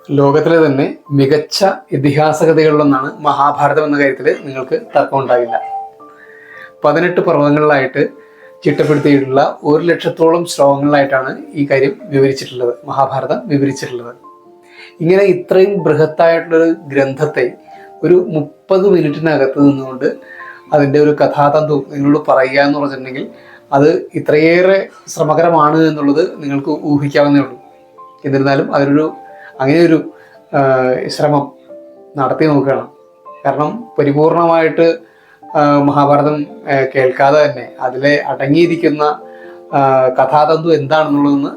ലോകത്തിലെ തന്നെ മികച്ച ഇതിഹാസ കഥകളിലൊന്നാണ് മഹാഭാരതം എന്ന കാര്യത്തിൽ നിങ്ങൾക്ക് തർക്കമുണ്ടാകില്ല. 18 പർവ്വതങ്ങളിലായിട്ട് ചിട്ടപ്പെടുത്തിയിട്ടുള്ള 1,00,000-ഓളം ശ്ലോകങ്ങളിലായിട്ടാണ് ഈ കാര്യം വിവരിച്ചിട്ടുള്ളത്, മഹാഭാരതം വിവരിച്ചിട്ടുള്ളത്. ഇങ്ങനെ ഇത്രയും ബൃഹത്തായിട്ടുള്ളൊരു ഗ്രന്ഥത്തെ ഒരു 30 മിനിറ്റിനകത്ത് നിന്നുകൊണ്ട് അതിൻ്റെ ഒരു കഥാതന്തു നിങ്ങളോട് പറയുക എന്ന് പറഞ്ഞിട്ടുണ്ടെങ്കിൽ അത് ഇത്രയേറെ ശ്രമകരമാണ് എന്നുള്ളത് നിങ്ങൾക്ക് ഊഹിക്കാവുന്നേ ഉള്ളൂ. എന്നിരുന്നാലും അങ്ങനെയൊരു ശ്രമം നടത്തി നോക്കുകയാണ്. കാരണം പരിപൂർണമായിട്ട് മഹാഭാരതം കേൾക്കാതെ തന്നെ അതിലെ അടങ്ങിയിരിക്കുന്ന കഥാതന്തു എന്താണെന്നുള്ളതെന്ന്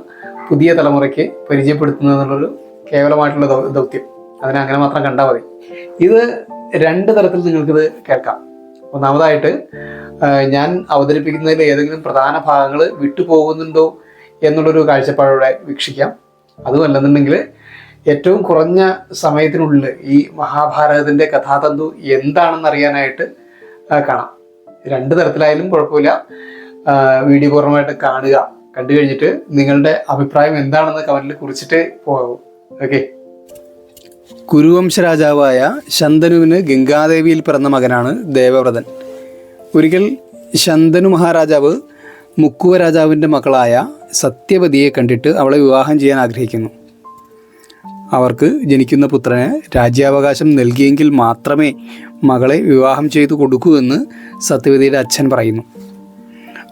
പുതിയ തലമുറയ്ക്ക് പരിചയപ്പെടുത്തുന്നത് എന്നുള്ളൊരു കേവലമായിട്ടുള്ള ദൗത്യം. അതിനെ അങ്ങനെ മാത്രം കണ്ടാൽ മതി. ഇത് 2 തരത്തിൽ നിങ്ങൾക്കിത് കേൾക്കാം. ഒന്നാമതായിട്ട് ഞാൻ അവതരിപ്പിക്കുന്നതിൽ ഏതെങ്കിലും പ്രധാന ഭാഗങ്ങൾ വിട്ടുപോകുന്നുണ്ടോ എന്നുള്ളൊരു കാഴ്ചപ്പാടോടെ വീക്ഷിക്കാം. അതുമല്ലെന്നുണ്ടെങ്കിൽ ഏറ്റവും കുറഞ്ഞ സമയത്തിനുള്ളിൽ ഈ മഹാഭാരതത്തിൻ്റെ കഥാതന്തു എന്താണെന്ന് അറിയാനായിട്ട് കാണാം. 2 തരത്തിലായാലും കുഴപ്പമില്ല. വീഡിയോ പൂർണ്ണമായിട്ട് കാണുക. കണ്ടു കഴിഞ്ഞിട്ട് നിങ്ങളുടെ അഭിപ്രായം എന്താണെന്ന് കമൻറ്റിൽ കുറിച്ചിട്ട് പോകാവൂ. ഓക്കെ. കുരുവംശ രാജാവായ ശന്തനുവിന് ഗംഗാദേവിയിൽ പിറന്ന മകനാണ് ദേവവ്രതൻ. ഒരിക്കൽ ശന്തനു മഹാരാജാവ് മുക്കുവ രാജാവിൻ്റെ മകളായ സത്യവതിയെ കണ്ടിട്ട് അവളെ വിവാഹം ചെയ്യാൻ ആഗ്രഹിക്കുന്നു. അവർക്ക് ജനിക്കുന്ന പുത്രന് രാജ്യാവകാശം നൽകിയെങ്കിൽ മാത്രമേ മകളെ വിവാഹം ചെയ്തു കൊടുക്കൂ എന്ന് സത്യവതിയുടെ അച്ഛൻ പറയുന്നു.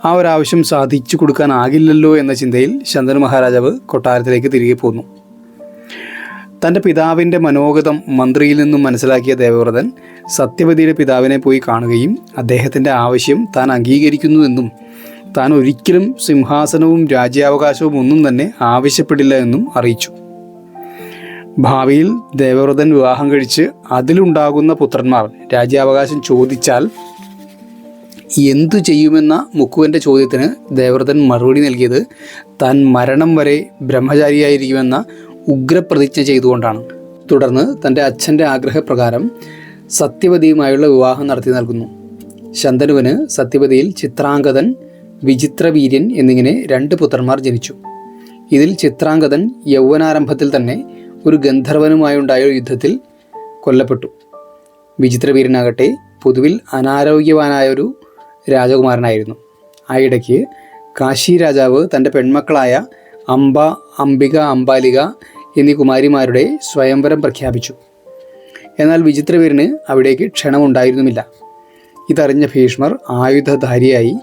ആ ഒരാവശ്യം സാധിച്ചു കൊടുക്കാനാകില്ലല്ലോ എന്ന ചിന്തയിൽ ശന്തനു മഹാരാജാവ് കൊട്ടാരത്തിലേക്ക് തിരികെ പോന്നു. തൻ്റെ പിതാവിൻ്റെ മനോഗതം മന്ത്രിയിൽ നിന്നും മനസ്സിലാക്കിയ ദേവവ്രതൻ സത്യവതിയുടെ പിതാവിനെ പോയി കാണുകയും അദ്ദേഹത്തിൻ്റെ ആവശ്യം താൻ അംഗീകരിക്കുന്നുവെന്നും താൻ ഒരിക്കലും സിംഹാസനവും രാജ്യാവകാശവും ഒന്നും തന്നെ ആവശ്യപ്പെടില്ല എന്നും അറിയിച്ചു. ഭാവിയിൽ ദേവവ്രതൻ വിവാഹം കഴിച്ച് അതിലുണ്ടാകുന്ന പുത്രന്മാർ രാജ്യാവകാശം ചോദിച്ചാൽ എന്തു ചെയ്യുമെന്ന മുക്കുവൻ്റെ ചോദ്യത്തിന് ദേവവ്രതൻ മറുപടി നൽകിയത് താൻ മരണം വരെ ബ്രഹ്മചാരിയായിരിക്കുമെന്ന ഉഗ്രപ്രതിജ്ഞ ചെയ്തുകൊണ്ടാണ്. തുടർന്ന് തൻ്റെ അച്ഛൻ്റെ ആഗ്രഹപ്രകാരം സത്യവതിയുമായുള്ള വിവാഹം നടത്തി നൽകുന്നു. ശന്തനുവിന് സത്യവതിയിൽ ചിത്രാംഗതൻ, വിചിത്രവീര്യൻ എന്നിങ്ങനെ 2 പുത്രന്മാർ ജനിച്ചു. ഇതിൽ ചിത്രാംഗതൻ യൗവനാരംഭത്തിൽ തന്നെ ഒരു ഗന്ധർവനുമായുണ്ടായ യുദ്ധത്തിൽ കൊല്ലപ്പെട്ടു. വിചിത്രവീര്യനാകട്ടെ പൊതുവിൽ അനാരോഗ്യവാനായൊരു രാജകുമാരനായിരുന്നു. ആയിടയ്ക്ക് കാശി രാജാവ് തൻ്റെ പെൺമക്കളായ അംബ, അംബിക, അംബാലിക എന്നീ കുമാരിമാരുടെ സ്വയംവരം പ്രഖ്യാപിച്ചു. എന്നാൽ വിചിത്രവീരന് അവിടേക്ക് ക്ഷണമുണ്ടായിരുന്നുമില്ല. ഇതറിഞ്ഞ ഭീഷ്മർ ആയുധധാരിയായി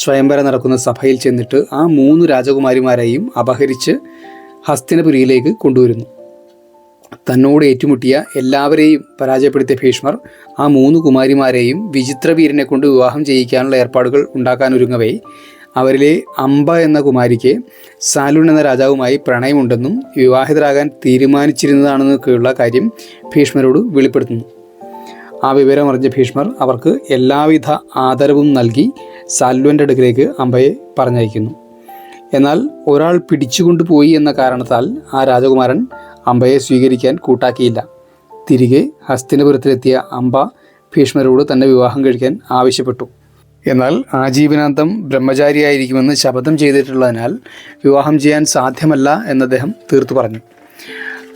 സ്വയംവരം നടക്കുന്ന സഭയിൽ ചെന്നിട്ട് ആ 3 രാജകുമാരിമാരെയും അപഹരിച്ച് ഹസ്തിനപുരിയിലേക്ക് കൊണ്ടുവരുന്നു. തന്നോട് ഏറ്റുമുട്ടിയ എല്ലാവരെയും പരാജയപ്പെടുത്തിയ ഭീഷ്മർ ആ 3 കുമാരിമാരെയും വിചിത്രവീരനെ കൊണ്ട് വിവാഹം ചെയ്യിക്കാനുള്ള ഏർപ്പാടുകൾ ഉണ്ടാക്കാനൊരുങ്ങവേ അവരിലെ അംബ എന്ന കുമാരിക്ക് സാലുൺ എന്ന രാജാവുമായി പ്രണയമുണ്ടെന്നും വിവാഹിതരാകാൻ തീരുമാനിച്ചിരുന്നതാണെന്നൊക്കെയുള്ള കാര്യം ഭീഷ്മരോട് വെളിപ്പെടുത്തുന്നു. ആ വിവരം അറിഞ്ഞ ഭീഷ്മർ അവർക്ക് എല്ലാവിധ ആദരവും നൽകി സാലുവിൻ്റെ അടുക്കിലേക്ക് അംബയെ പറഞ്ഞയക്കുന്നു. എന്നാൽ ഒരാൾ പിടിച്ചുകൊണ്ടുപോയി എന്ന കാരണത്താൽ ആ രാജകുമാരൻ അംബയെ സ്വീകരിക്കാൻ കൂട്ടാക്കിയില്ല. തിരികെ ഹസ്തിനപുരത്തിലെത്തിയ അംബ ഭീഷ്മരോട് തന്നെ വിവാഹം കഴിക്കാൻ ആവശ്യപ്പെട്ടു. എന്നാൽ ആജീവനാന്തം ബ്രഹ്മചാരിയായിരിക്കുമെന്ന് ശപഥം ചെയ്തിട്ടുള്ളതിനാൽ വിവാഹം ചെയ്യാൻ സാധ്യമല്ല എന്ന് അദ്ദേഹം തീർത്തു പറഞ്ഞു.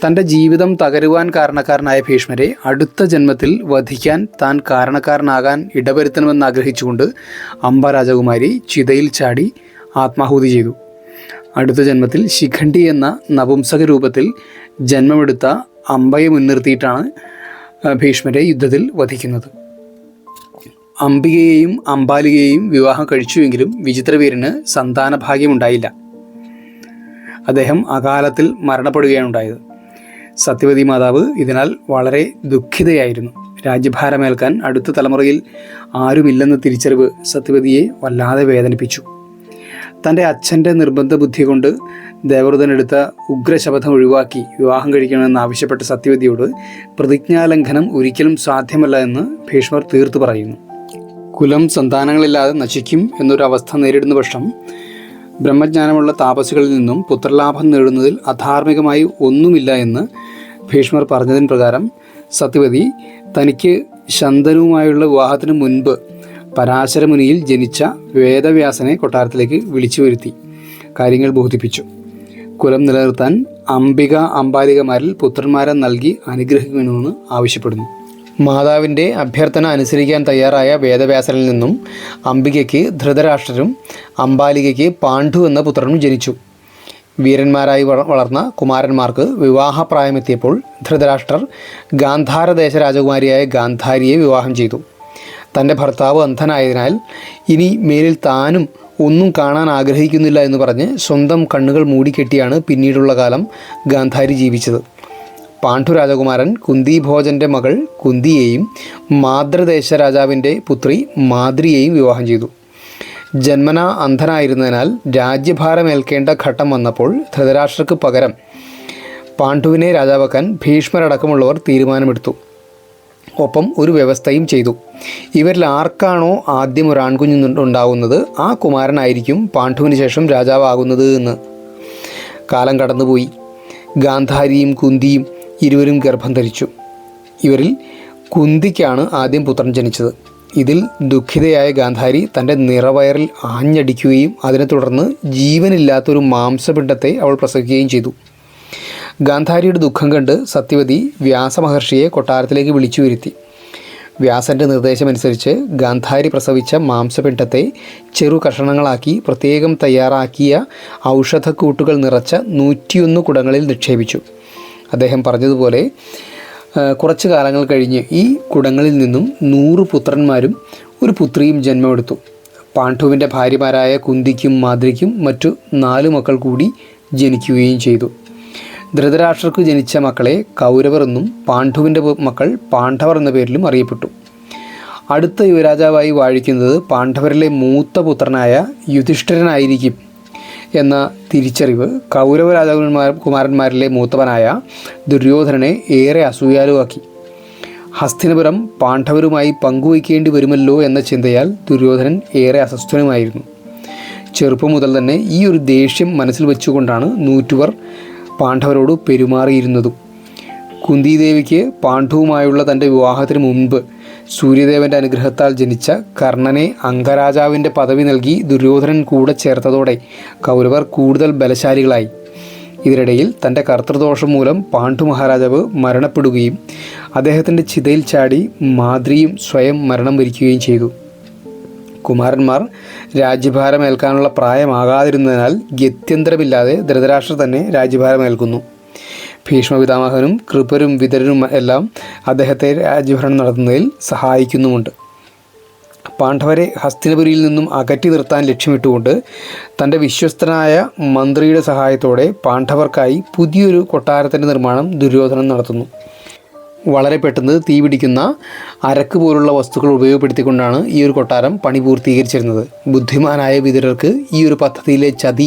തൻ്റെ ജീവിതം തകരുവാൻ കാരണക്കാരനായ ഭീഷ്മരെ അടുത്ത ജന്മത്തിൽ വധിക്കാൻ താൻ കാരണക്കാരനാകാൻ ഇടവരുത്തണമെന്ന് ആഗ്രഹിച്ചുകൊണ്ട് അംബ രാജകുമാരി ചിതയിൽ ചാടി ആത്മാഹുതി ചെയ്തു. അടുത്ത ജന്മത്തിൽ ശിഖണ്ഡി എന്ന നപുംസക രൂപത്തിൽ ജന്മമെടുത്ത അംബയെ മുൻനിർത്തിയിട്ടാണ് ഭീഷ്മരെ യുദ്ധത്തിൽ വധിക്കുന്നത്. അംബികയെയും അംബാലികയെയും വിവാഹം കഴിച്ചുവെങ്കിലും വിചിത്രവീരന് സന്താനഭാഗ്യമുണ്ടായില്ല. അദ്ദേഹം അകാലത്തിൽ മരണപ്പെടുകയാണ് ഉണ്ടായത്. സത്യവതി മാതാവ് ഇതിനാൽ വളരെ ദുഃഖിതയായിരുന്നു. രാജ്യഭാരമേൽക്കാൻ അടുത്ത തലമുറയിൽ ആരുമില്ലെന്ന തിരിച്ചറിവ് സത്യവതിയെ വല്ലാതെ വേദനിപ്പിച്ചു. തൻ്റെ അച്ഛൻ്റെ നിർബന്ധ ബുദ്ധി കൊണ്ട് ദേവവ്രതനെടുത്ത ഉഗ്രശപഥം ഒഴിവാക്കി വിവാഹം കഴിക്കണമെന്ന് ആവശ്യപ്പെട്ട സത്യവതിയോട് പ്രതിജ്ഞാലംഘനം ഒരിക്കലും സാധ്യമല്ല എന്ന് ഭീഷ്മർ തീർത്തു പറയുന്നു. കുലം സന്താനങ്ങളില്ലാതെ നശിക്കും എന്നൊരവസ്ഥ നേരിടുന്ന പക്ഷം ബ്രഹ്മജ്ഞാനമുള്ള താപസികളിൽ നിന്നും പുത്രലാഭം നേടുന്നതിൽ അധാർമികമായി ഒന്നുമില്ല എന്ന് ഭീഷ്മർ പറഞ്ഞതിന് പ്രകാരം സത്യവതി തനിക്ക് ശന്തനുവുമായുള്ള വിവാഹത്തിന് മുൻപ് പരാശരമുനിയിൽ ജനിച്ച വേദവ്യാസനെ കൊട്ടാരത്തിലേക്ക് വിളിച്ചു വരുത്തി കാര്യങ്ങൾ ബോധിപ്പിച്ചു. കുലം നിലനിർത്താൻ അംബിക അംബാലികമാരിൽ പുത്രന്മാരെ നൽകി അനുഗ്രഹിക്കണമെന്ന് ആവശ്യപ്പെടുന്നു. മാതാവിൻ്റെ അഭ്യർത്ഥന അനുസരിക്കാൻ തയ്യാറായ വേദവ്യാസനിൽ നിന്നും അംബികയ്ക്ക് ധൃതരാഷ്ട്രരും അംബാലികയ്ക്ക് പാണ്ഡു എന്ന പുത്രനും ജനിച്ചു. വീരന്മാരായി വളർന്ന കുമാരന്മാർക്ക് വിവാഹപ്രായമെത്തിയപ്പോൾ ധൃതരാഷ്ട്രർ ഗാന്ധാരദേശ രാജകുമാരിയായ ഗാന്ധാരിയെ വിവാഹം ചെയ്തു. തൻ്റെ ഭർത്താവ് അന്ധനായതിനാൽ ഇനി മേലിൽ താനും ഒന്നും കാണാൻ ആഗ്രഹിക്കുന്നില്ല എന്ന് പറഞ്ഞ് സ്വന്തം കണ്ണുകൾ മൂടിക്കെട്ടിയാണ് പിന്നീടുള്ള കാലം ഗാന്ധാരി ജീവിച്ചത്. പാണ്ഡു രാജകുമാരൻ കുന്തിഭോജൻ്റെ മകൾ കുന്തിയെയും മാതൃദേശ രാജാവിൻ്റെ പുത്രി മാദ്രിയെയും വിവാഹം ചെയ്തു. ജന്മന അന്ധനായിരുന്നതിനാൽ രാജ്യഭാരമേൽക്കേണ്ട ഘട്ടം വന്നപ്പോൾ ധൃതരാഷ്ട്രർക്ക് പകരം പാണ്ഡുവിനെ രാജാവാക്കാൻ ഭീഷ്മരടക്കമുള്ളവർ തീരുമാനമെടുത്തു. ഒപ്പം ഒരു വ്യവസ്ഥയും ചെയ്തു. ഇവരിൽ ആർക്കാണോ ആദ്യം ഒരു ആൺകുഞ്ഞുണ്ടാകുന്നത് ആ കുമാരനായിരിക്കും പാണ്ഡുവിന് ശേഷം രാജാവാകുന്നത് എന്ന്. കാലം കടന്നുപോയി. ഗാന്ധാരിയും കുന്തിയും ഇരുവരും ഗർഭം ധരിച്ചു. ഇവരിൽ കുന്തിക്കാണ് ആദ്യം പുത്രൻ ജനിച്ചത്. ഇതിൽ ദുഃഖിതയായ ഗാന്ധാരി തൻ്റെ നിറവയറിൽ ആഞ്ഞടിക്കുകയും അതിനെ തുടർന്ന് ജീവനില്ലാത്തൊരു മാംസപിണ്ഡത്തെ അവൾ പ്രസവിക്കുകയും ചെയ്തു. ഗാന്ധാരിയുടെ ദുഃഖം കണ്ട് സത്യവതി വ്യാസമഹർഷിയെ കൊട്ടാരത്തിലേക്ക് വിളിച്ചു വരുത്തി. വ്യാസൻ്റെ നിർദ്ദേശമനുസരിച്ച് ഗാന്ധാരി പ്രസവിച്ച മാംസപിണ്ഡത്തെ ചെറു കഷണങ്ങളാക്കി പ്രത്യേകം തയ്യാറാക്കിയ ഔഷധക്കൂട്ടുകൾ നിറച്ച 101 കുടങ്ങളിൽ നിക്ഷേപിച്ചു. അദ്ദേഹം പറഞ്ഞതുപോലെ കുറച്ചു കാലങ്ങൾ കഴിഞ്ഞ് ഈ കുടങ്ങളിൽ നിന്നും 100 പുത്രന്മാരും ഒരു പുത്രിയും ജന്മമെടുത്തു. പാണ്ഡുവിൻ്റെ ഭാര്യമാരായ കുന്തിക്കും മാദ്രിക്കും മറ്റു 4 മക്കൾ കൂടി ജനിക്കുകയും ചെയ്തു. ധൃതരാഷ്ട്രർക്ക് ജനിച്ച മക്കളെ കൗരവർ എന്നും പാണ്ഡുവിൻ്റെ മക്കൾ പാണ്ഡവർ എന്ന പേരിലും അറിയപ്പെട്ടു. അടുത്ത യുവരാജാവായി വാഴിക്കുന്നത് പാണ്ഡവരിലെ മൂത്ത പുത്രനായ യുധിഷ്ഠിരനായിരിക്കും എന്ന തിരിച്ചറിവ് കൗരവ കുമാരന്മാരിലെ മൂത്തവനായ ദുര്യോധനനെ ഏറെ അസൂയാലുവാക്കി. ഹസ്തിനപുരം പാണ്ഡവരുമായി പങ്കുവയ്ക്കേണ്ടി വരുമല്ലോ എന്ന ചിന്തയാൽ ദുര്യോധനൻ ഏറെ അസ്വസ്ഥനുമായിരുന്നു. ചെറുപ്പം മുതൽ തന്നെ ഈ ഒരു ദേഷ്യം മനസ്സിൽ വെച്ചുകൊണ്ടാണ് നൂറ്റുവർ പാണ്ഡവരോട് പെരുമാറിയിരുന്നതും. കുന്തിദേവിക്ക് പാണ്ഡുവുമായുള്ള തൻ്റെ വിവാഹത്തിന് മുൻപ് സൂര്യദേവൻ്റെ അനുഗ്രഹത്താൽ ജനിച്ച കർണനെ അംഗരാജാവിൻ്റെ പദവി നൽകി ദുര്യോധനൻ കൂടെ ചേർത്തതോടെ കൗരവർ കൂടുതൽ ബലശാലികളായി. ഇതിനിടയിൽ തൻ്റെ കർത്തൃദോഷം മൂലം പാണ്ഡു മഹാരാജാവ് മരണപ്പെടുകയും അദ്ദേഹത്തിൻ്റെ ചിതയിൽ ചാടി മാദ്രിയും സ്വയം മരണം വരിക്കുകയും ചെയ്തു. കുമാരന്മാർ രാജ്യഭാരമേൽക്കാനുള്ള പ്രായമാകാതിരുന്നതിനാൽ ഗത്യന്തരമില്ലാതെ ധൃതരാഷ്ട്രർ തന്നെ രാജ്യഭാരമേൽക്കുന്നു. ഭീഷ്മപിതാമഹനും കൃപരും വിതരനും എല്ലാം അദ്ദേഹത്തെ രാജ്യഭരണം നടത്തുന്നതിൽ സഹായിക്കുന്നുമുണ്ട്. പാണ്ഡവരെ ഹസ്തിനപുരിയിൽ നിന്നും അകറ്റി നിർത്താൻ ലക്ഷ്യമിട്ടുകൊണ്ട് തൻ്റെ വിശ്വസ്തനായ മന്ത്രിയുടെ സഹായത്തോടെ പാണ്ഡവർക്കായി പുതിയൊരു കൊട്ടാരത്തിൻ്റെ നിർമ്മാണം ദുര്യോധനൻ നടത്തുന്നു. വളരെ പെട്ടെന്ന് തീപിടിക്കുന്ന അരക്ക് പോലുള്ള വസ്തുക്കൾ ഉപയോഗപ്പെടുത്തിക്കൊണ്ടാണ് ഈ ഒരു കൊട്ടാരം പണി പൂർത്തീകരിച്ചിരുന്നത്. ബുദ്ധിമാനായ വിതുരർക്ക് ഈ ഒരു പദ്ധതിയിലെ ചതി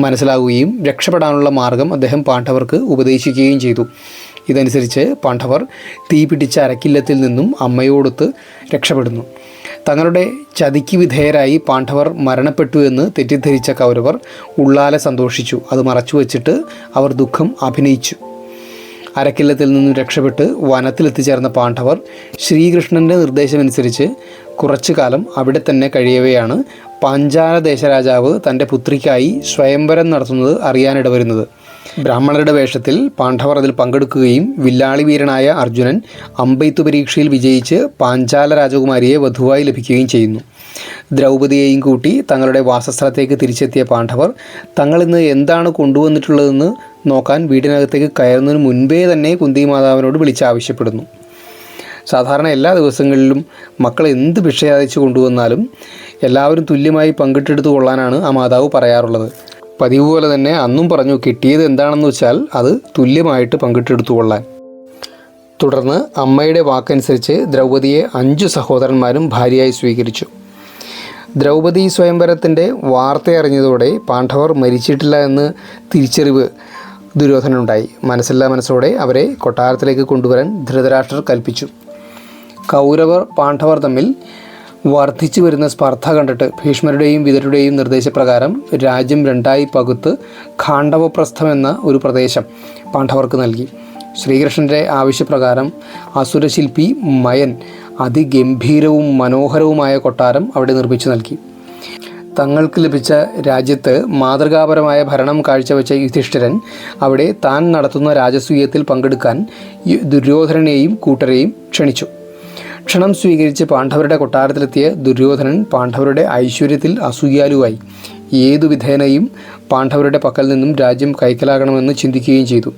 മനസ്സിലാവുകയും രക്ഷപ്പെടാനുള്ള മാർഗം അദ്ദേഹം പാണ്ഡവർക്ക് ഉപദേശിക്കുകയും ചെയ്തു. ഇതനുസരിച്ച് പാണ്ഡവർ തീപിടിച്ച അരക്കില്ലത്തിൽ നിന്നും അമ്മയോടൊത്ത് രക്ഷപ്പെടുന്നു. തങ്ങളുടെ ചതിക്ക് വിധേയരായി പാണ്ഡവർ മരണപ്പെട്ടു എന്ന് തെറ്റിദ്ധരിച്ച കൗരവർ ഉള്ളാലെ സന്തോഷിച്ചു. അത് മറച്ചുവെച്ചിട്ട് അവർ ദുഃഖം അഭിനയിച്ചു. അരക്കില്ലത്തിൽ നിന്നും രക്ഷപ്പെട്ട് വനത്തിലെത്തിച്ചേർന്ന പാണ്ഡവർ ശ്രീകൃഷ്ണൻ്റെ നിർദ്ദേശമനുസരിച്ച് കുറച്ചു കാലം അവിടെ തന്നെ കഴിയവെയാണ് പാഞ്ചാല ദേശരാജാവ് തൻ്റെ പുത്രിക്കായി സ്വയംവരം നടത്തുന്നത് അറിയാനിടവരുന്നത്. ബ്രാഹ്മണരുടെ വേഷത്തിൽ പാണ്ഡവർ അതിൽ പങ്കെടുക്കുകയും വില്ലാളി വീരനായ അർജുനൻ അമ്പെയ്ത്തു പരീക്ഷയിൽ വിജയിച്ച് പാഞ്ചാല രാജകുമാരിയെ വധുവായി ലഭിക്കുകയും ചെയ്യുന്നു. ദ്രൗപദിയെയും കൂട്ടി തങ്ങളുടെ വാസസ്ഥലത്തേക്ക് തിരിച്ചെത്തിയ പാണ്ഡവർ തങ്ങളിന്ന് എന്താണ് കൊണ്ടുവന്നിട്ടുള്ളതെന്ന് നോക്കാൻ വീടിനകത്തേക്ക് കയറുന്നതിന് മുൻപേ തന്നെ കുന്തി മാതാവിനോട് വിളിച്ചാവശ്യപ്പെടുന്നു. സാധാരണ എല്ലാ ദിവസങ്ങളിലും മക്കൾ എന്ത് ഭിക്ഷ യാചിച്ചു കൊണ്ടുവന്നാലും എല്ലാവരും തുല്യമായി പങ്കിട്ടെടുത്തു കൊള്ളാനാണ് ആ മാതാവ് പറയാറുള്ളത്. പതിവ് പോലെ തന്നെ അന്നും പറഞ്ഞു കിട്ടിയത് എന്താണെന്ന് വെച്ചാൽ അത് തുല്യമായിട്ട് പങ്കിട്ടെടുത്തു കൊള്ളാൻ. തുടർന്ന് അമ്മയുടെ വാക്കനുസരിച്ച് ദ്രൗപദിയെ 5 സഹോദരന്മാരും ഭാര്യയായി സ്വീകരിച്ചു. ദ്രൗപദി സ്വയംവരത്തിൻ്റെ വാർത്തയറിഞ്ഞതോടെ പാണ്ഡവർ മരിച്ചിട്ടില്ല എന്ന് തിരിച്ചറിവ് ദുര്യോധനനുണ്ടായി. മനസ്സില്ലാ മനസ്സോടെ അവരെ കൊട്ടാരത്തിലേക്ക് കൊണ്ടുവരാൻ ധൃതരാഷ്ട്രർ കൽപ്പിച്ചു. കൗരവർ പാണ്ഡവർ തമ്മിൽ വർദ്ധിച്ചു വരുന്ന സ്പർദ്ധ കണ്ടിട്ട് ഭീഷ്മരുടെയും വിതുരരുടെയും നിർദ്ദേശപ്രകാരം രാജ്യം 2ആയി പകുത്ത് ഖാണ്ഡവപ്രസ്ഥം എന്ന ഒരു പ്രദേശം പാണ്ഡവർക്ക് നൽകി. ശ്രീകൃഷ്ണൻ്റെ ആവശ്യപ്രകാരം അസുരശില്പി മയൻ അതിഗംഭീരവും മനോഹരവുമായ കൊട്ടാരം അവിടെ നിർമ്മിച്ചു നൽകി. തങ്ങൾക്ക് ലഭിച്ച രാജ്യത്ത് മാതൃകാപരമായ ഭരണം കാഴ്ചവെച്ച യുധിഷ്ഠിരൻ അവിടെ താൻ നടത്തുന്ന രാജസൂയത്തിൽ പങ്കെടുക്കാൻ ദുര്യോധനനെയും കൂട്ടരെയും ക്ഷണിച്ചു. ക്ഷണം സ്വീകരിച്ച് പാണ്ഡവരുടെ കൊട്ടാരത്തിലെത്തിയ ദുര്യോധനൻ പാണ്ഡവരുടെ ഐശ്വര്യത്തിൽ അസൂയാലുവായി. ഏതു വിധേനയും പാണ്ഡവരുടെ പക്കൽ നിന്നും രാജ്യം കൈക്കലാകണമെന്ന് ചിന്തിക്കുകയും ചെയ്തു.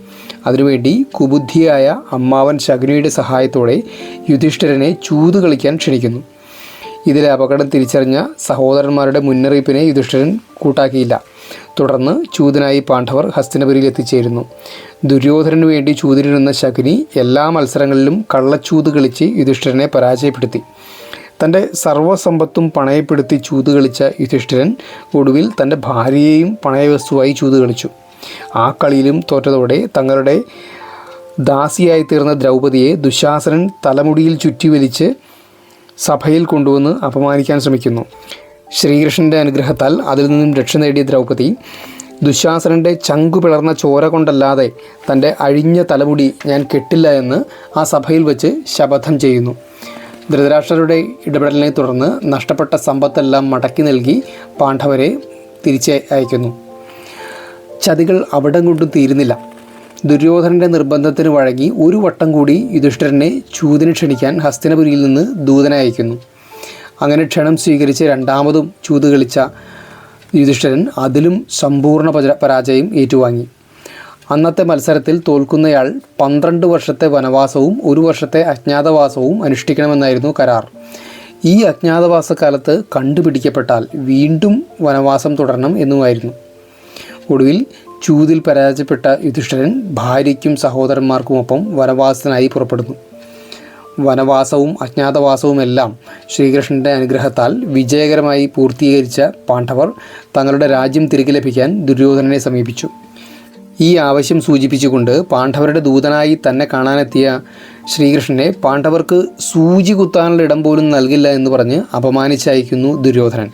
അതിനുവേണ്ടി കുബുദ്ധിയായ അമ്മാവൻ ശകുനിയുടെ സഹായത്തോടെ യുധിഷ്ഠിരനെ ചൂത് കളിക്കാൻ ക്ഷണിക്കുന്നു. ഇതിലെ അപകടം തിരിച്ചറിഞ്ഞ സഹോദരന്മാരുടെ മുന്നറിയിപ്പിനെ യുധിഷ്ഠിരൻ കൂട്ടാക്കിയില്ല. തുടർന്ന് ചൂതിനായി പാണ്ഡവർ ഹസ്തിനപുരിയിൽ എത്തിച്ചേരുന്നു. ദുര്യോധനു വേണ്ടി ചൂതിരുന്ന ശകുനി എല്ലാ മത്സരങ്ങളിലും കള്ളച്ചൂത് കളിച്ച് യുധിഷ്ഠിരനെ പരാജയപ്പെടുത്തി. തൻ്റെ സർവ്വസമ്പത്തും പണയപ്പെടുത്തി ചൂത് കളിച്ച യുധിഷ്ഠിരൻ ഒടുവിൽ തൻ്റെ ഭാര്യയെയും പണയവസ്തുവായി ചൂത് കളിച്ചു. ആ കളിയിലും തോറ്റതോടെ തങ്ങളുടെ ദാസിയായി തീർന്ന ദ്രൗപദിയെ ദുശാസനൻ തലമുടിയിൽ ചുറ്റിവലിച്ച് സഭയിൽ കൊണ്ടുവന്ന് അപമാനിക്കാൻ ശ്രമിക്കുന്നു. ശ്രീകൃഷ്ണൻ്റെ അനുഗ്രഹത്താൽ അതിൽ നിന്നും രക്ഷ നേടിയ ദ്രൗപദി ദുശാസനൻ്റെ ചങ്കു പിളർന്ന ചോര കൊണ്ടല്ലാതെ തൻ്റെ അഴിഞ്ഞ തലമുടി ഞാൻ കെട്ടില്ല എന്ന് ആ സഭയിൽ വെച്ച് ശപഥം ചെയ്യുന്നു. ധൃതരാഷ്ട്രരുടെ ഇടപെടലിനെ തുടർന്ന് നഷ്ടപ്പെട്ട സമ്പത്തെല്ലാം മടക്കി നൽകി പാണ്ഡവരെ തിരിച്ച് അയക്കുന്നു. ചതികൾ അവിടം കൊണ്ടും തീരുന്നില്ല. ദുര്യോധനൻ്റെ നിർബന്ധത്തിന് വഴങ്ങി ഒരു വട്ടം കൂടി യുധിഷ്ഠിരനെ ചൂതിന് ക്ഷണിക്കാൻ ഹസ്തിനപുരിയിൽ നിന്ന് ദൂതനെ അയക്കുന്നു. അങ്ങനെ ക്ഷണം സ്വീകരിച്ച് രണ്ടാമതും ചൂത് കളിച്ച യുധിഷ്ഠിരൻ അതിലും സമ്പൂർണ്ണ പരാജയം ഏറ്റുവാങ്ങി. അന്നത്തെ മത്സരത്തിൽ തോൽക്കുന്നയാൾ 12 വർഷത്തെ വനവാസവും 1 വർഷത്തെ അജ്ഞാതവാസവും അനുഷ്ഠിക്കണമെന്നായിരുന്നു കരാർ. ഈ അജ്ഞാതവാസക്കാലത്ത് കണ്ടുപിടിക്കപ്പെട്ടാൽ വീണ്ടും വനവാസം തുടരണം എന്നുമായിരുന്നു. ഒടുവിൽ ചൂതിൽ പരാജയപ്പെട്ട യുധിഷ്ഠിരൻ ഭാര്യയ്ക്കും സഹോദരന്മാർക്കുമൊപ്പം വനവാസത്തിനായി പുറപ്പെടുന്നു. വനവാസവും അജ്ഞാതവാസവുമെല്ലാം ശ്രീകൃഷ്ണൻ്റെ അനുഗ്രഹത്താൽ വിജയകരമായി പൂർത്തീകരിച്ച പാണ്ഡവർ തങ്ങളുടെ രാജ്യം തിരികെ ലഭിക്കാൻ ദുര്യോധനനെ സമീപിച്ചു. ഈ ആവശ്യം സൂചിപ്പിച്ചുകൊണ്ട് പാണ്ഡവരുടെ ദൂതനായി തന്നെ കാണാനെത്തിയ ശ്രീകൃഷ്ണനെ പാണ്ഡവർക്ക് സൂചി കുത്താനുള്ള ഇടം പോലും നൽകില്ല എന്ന് പറഞ്ഞ് അപമാനിച്ചയക്കുന്നു ദുര്യോധനൻ.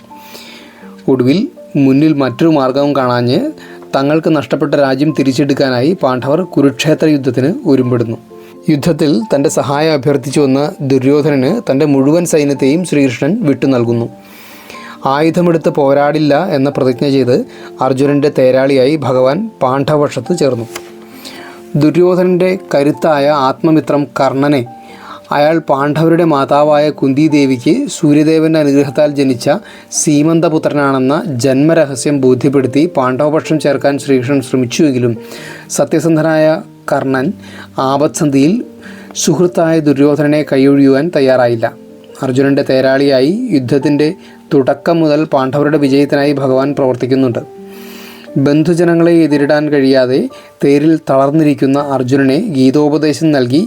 ഒടുവിൽ മുന്നിൽ മറ്റൊരു മാർഗവും കാണാഞ്ഞ് തങ്ങൾക്ക് നഷ്ടപ്പെട്ട രാജ്യം തിരിച്ചെടുക്കാനായി പാണ്ഡവർ കുരുക്ഷേത്ര യുദ്ധത്തിന് ഒരുമ്പെടുന്നു. യുദ്ധത്തിൽ തൻ്റെ സഹായം അഭ്യർത്ഥിച്ചു വന്ന ദുര്യോധനന് തൻ്റെ മുഴുവൻ സൈന്യത്തെയും ശ്രീകൃഷ്ണൻ വിട്ടു നൽകുന്നു. ആയുധമെടുത്ത് പോരാടില്ല എന്ന പ്രതിജ്ഞ ചെയ്ത് അർജുനൻ്റെ തേരാളിയായി ഭഗവാൻ പാണ്ഡവപക്ഷത്ത് ചേർന്നു. ദുര്യോധനൻ്റെ കരുത്തായ ആത്മമിത്രം കർണനെ അയാൾ പാണ്ഡവരുടെ മാതാവായ കുന്തിദേവിക്ക് സൂര്യദേവൻ്റെ അനുഗ്രഹത്താൽ ജനിച്ച സീമന്തപുത്രനാണെന്ന ജന്മരഹസ്യം ബോധ്യപ്പെടുത്തി പാണ്ഡവപക്ഷം ചേർക്കാൻ ശ്രീകൃഷ്ണൻ ശ്രമിച്ചുവെങ്കിലും സത്യസന്ധനായ കർണൻ ആപത്സന്ധിയിൽ സുഹൃത്തായ ദുര്യോധനനെ കൈയൊഴിയുവാൻ തയ്യാറായില്ല. അർജുനൻ്റെ തേരാളിയായി യുദ്ധത്തിൻ്റെ തുടക്കം മുതൽ പാണ്ഡവരുടെ വിജയത്തിനായി ഭഗവാൻ പ്രവർത്തിക്കുന്നുണ്ട്. ബന്ധുജനങ്ങളെ എതിരിടാൻ കഴിയാതെ തേരിൽ തളർന്നിരിക്കുന്ന അർജുനനെ ഗീതോപദേശം നൽകി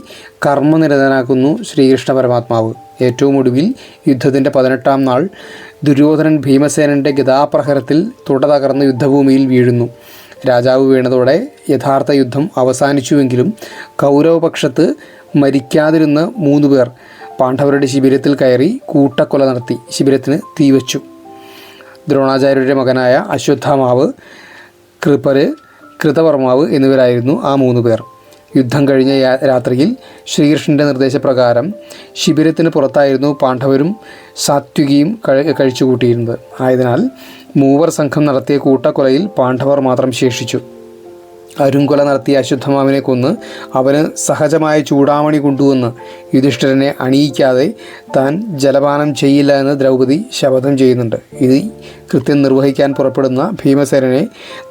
കർമ്മനിരതനാക്കുന്നു ശ്രീകൃഷ്ണ പരമാത്മാവ്. ഏറ്റവും ഒടുവിൽ യുദ്ധത്തിൻ്റെ 18-ാം നാൾ ദുര്യോധനൻ ഭീമസേനൻ്റെ ഗദാപ്രഹരത്തിൽ തുട തകർന്ന് യുദ്ധഭൂമിയിൽ വീഴുന്നു. രാജാവ് വീണതോടെ യഥാർത്ഥ യുദ്ധം അവസാനിച്ചുവെങ്കിലും കൗരവപക്ഷത്ത് മരിക്കാതിരുന്ന 3 പേർ പാണ്ഡവരുടെ ശിബിരത്തിൽ കയറി കൂട്ടക്കൊല നടത്തി ശിബിരത്തിന് തീവച്ചു. ദ്രോണാചാര്യരുടെ മകനായ അശ്വത്ഥാമാവ്, കൃപര്, കൃതവർമാവ് എന്നിവരായിരുന്നു ആ 3 പേർ. യുദ്ധം കഴിഞ്ഞ രാത്രിയിൽ ശ്രീകൃഷ്ണൻ്റെ നിർദ്ദേശപ്രകാരം ശിബിരത്തിന് പുറത്തായിരുന്നു പാണ്ഡവരും സാത്വികിയും കഴിച്ചുകൂട്ടിയിരുന്നത്. ആയതിനാൽ 3 സംഘം നടത്തിയ കൂട്ടക്കൊലയിൽ പാണ്ഡവർ മാത്രം ശേഷിച്ചു. അരുംകൊല നടത്തിയ അശ്വത്ഥമാവിനെ കൊന്ന് അവന് സഹജമായ ചൂടാമണി കൊണ്ടുവന്ന് യുധിഷ്ഠിരനെ അണിയിക്കാതെ താൻ ജലപാനം ചെയ്യില്ല എന്ന് ദ്രൗപദി ശപഥം ചെയ്യുന്നുണ്ട്. ഇത് കൃത്യം നിർവഹിക്കാൻ പുറപ്പെടുന്ന ഭീമസേനനെ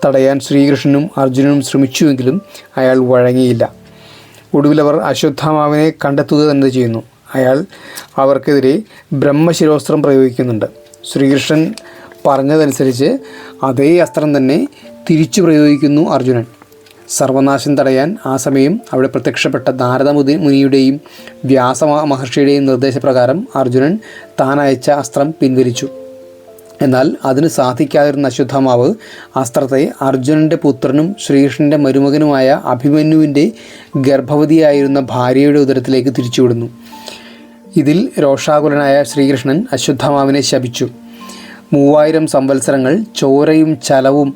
തടയാൻ ശ്രീകൃഷ്ണനും അർജുനനും ശ്രമിച്ചുവെങ്കിലും അയാൾ വഴങ്ങിയില്ല. ഒടുവിലവർ അശ്വത്ഥമാവിനെ കണ്ടെത്തുക തന്നെ ചെയ്യുന്നു. അയാൾ അവർക്കെതിരെ ബ്രഹ്മശിരോസ്ത്രം പ്രയോഗിക്കുന്നുണ്ട്. ശ്രീകൃഷ്ണൻ പറഞ്ഞതനുസരിച്ച് അതേ അസ്ത്രം തന്നെ തിരിച്ചു പ്രയോഗിക്കുന്നു അർജുനൻ. സർവനാശം തടയാൻ ആ സമയം അവിടെ പ്രത്യക്ഷപ്പെട്ട നാരദ മുനിയുടെയും വ്യാസ മഹർഷിയുടെയും നിർദ്ദേശപ്രകാരം അർജുനൻ താൻ അയച്ച അസ്ത്രം പിൻവലിച്ചു. എന്നാൽ അതിന് സാധിക്കാതിരുന്ന അശ്വത്ഥമാവ് അസ്ത്രത്തെ അർജുനൻ്റെ പുത്രനും ശ്രീകൃഷ്ണൻ്റെ മരുമകനുമായ അഭിമന്യുവിൻ്റെ ഗർഭവതിയായിരുന്ന ഭാര്യയുടെ ഉദരത്തിലേക്ക് തിരിച്ചുവിടുന്നു. ഇതിൽ രോഷാകുലനായ ശ്രീകൃഷ്ണൻ അശ്വത്ഥമാവിനെ ശപിച്ചു. 3000 സംവത്സരങ്ങൾ ചോരയും ചലവും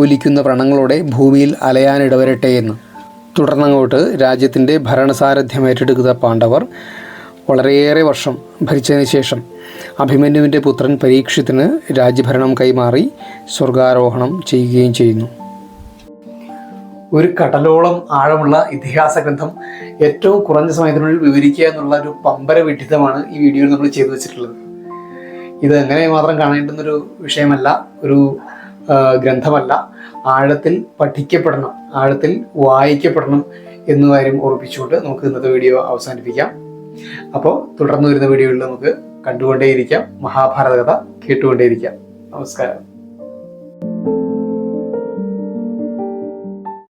ഒലിക്കുന്ന വ്രണങ്ങളോടെ ഭൂമിയിൽ അലയാനിടവരട്ടെ എന്ന്. തുടർന്നങ്ങോട്ട് രാജ്യത്തിൻ്റെ ഭരണസാരഥ്യം ഏറ്റെടുക്കുന്ന പാണ്ഡവർ വളരെയേറെ വർഷം ഭരിച്ചതിന് ശേഷം അഭിമന്യുവിൻ്റെ പുത്രൻ പരീക്ഷിത്തിന് രാജ്യഭരണം കൈമാറി സ്വർഗാരോഹണം ചെയ്യുകയും ചെയ്യുന്നു. ഒരു കടലോളം ആഴമുള്ള ഇതിഹാസ ഗ്രന്ഥം ഏറ്റവും കുറഞ്ഞ സമയത്തിനുള്ളിൽ വിവരിക്കുക എന്നുള്ള ഒരു പമ്പര വിഡിത്തമാണ് ഈ വീഡിയോയിൽ നമ്മൾ ചെയ്തു വെച്ചിട്ടുള്ളത്. ഇത് എങ്ങനെ മാത്രം കാണേണ്ടുന്നൊരു വിഷയമല്ല, ഒരു ഗ്രന്ഥമല്ല, ആഴത്തിൽ പഠിക്കപ്പെടണം, ആഴത്തിൽ വായിക്കപ്പെടണം എന്ന കാര്യം ഓർപ്പിച്ചുകൊണ്ട് നമുക്ക് ഇന്നത്തെ വീഡിയോ അവസാനിപ്പിക്കാം. അപ്പോൾ തുടർന്ന് വരുന്ന വീഡിയോയിൽ നമുക്ക് കണ്ടുകൊണ്ടേയിരിക്കാം, മഹാഭാരത കഥ കേട്ടുകൊണ്ടേയിരിക്കാം. നമസ്കാരം.